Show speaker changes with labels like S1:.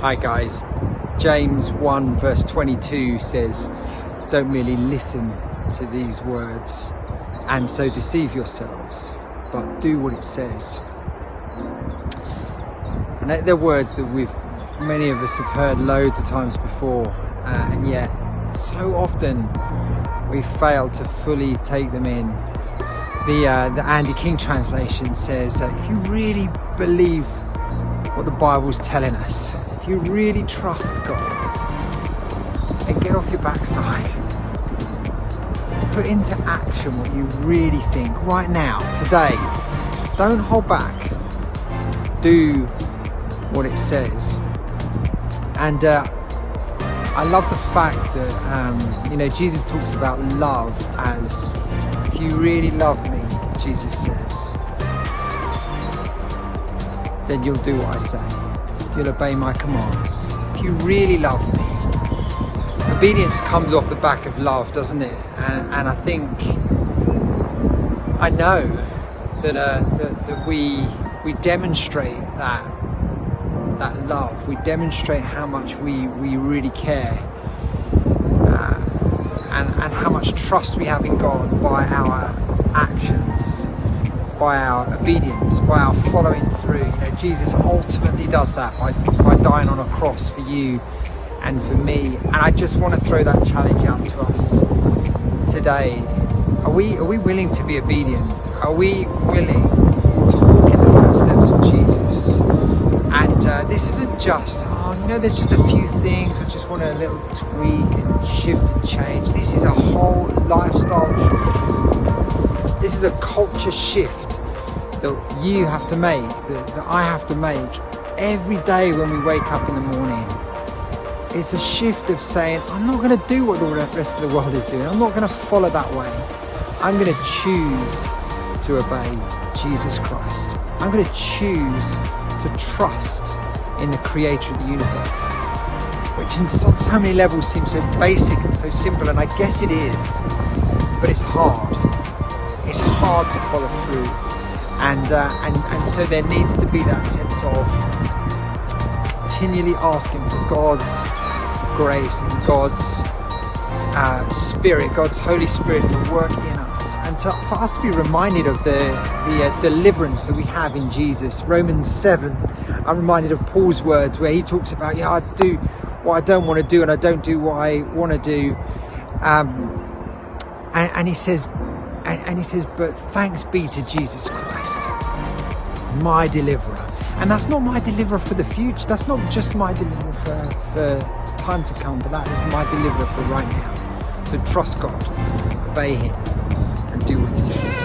S1: Hi guys, James 1 verse 22 says, don't merely listen to these words and so deceive yourselves, but do what it says. And they're words that many of us have heard loads of times before, and yet so often we fail to fully take them in. The Andy King translation says that if you really believe what the Bible's telling us, if you really trust God, and get off your backside, put into action what you really think right now, today, don't hold back, do what it says. And I love the fact that Jesus talks about love as, if you really love me, Jesus says, then you'll do what I say. You'll obey my commands. If you really love me. Obedience comes off the back of love, doesn't it? And I think, I know that we demonstrate that love. We demonstrate how much we really care, and how much trust we have in God by our actions, by our obedience, by our following through. Jesus ultimately does that by dying on a cross for you and for me. And I just want to throw that challenge out to us today. Are we willing to be obedient? Are we willing to walk in the footsteps of Jesus? And this isn't just, there's just a few things I just want a little tweak and shift and change. This is a whole lifestyle choice. This is a culture shift that you have to make, that I have to make every day when we wake up in the morning. It's a shift of saying, I'm not going to do what the rest of the world is doing. I'm not going to follow that way. I'm going to choose to obey Jesus Christ. I'm going to choose to trust in the creator of the universe, which in so many levels seems so basic and so simple, and I guess it is, but it's hard. It's hard to follow through, and so there needs to be that sense of continually asking for God's grace and God's Spirit, God's Holy Spirit to work in us, and for us to be reminded of the deliverance that we have in Jesus. Romans 7, I'm reminded of Paul's words where he talks about, I do what I don't want to do and I don't do what I want to do, and he says, but thanks be to Jesus Christ, my deliverer. And that's not my deliverer for the future, that's not just my deliverer for time to come, but that is my deliverer for right now. So trust God, obey him, and do what he says.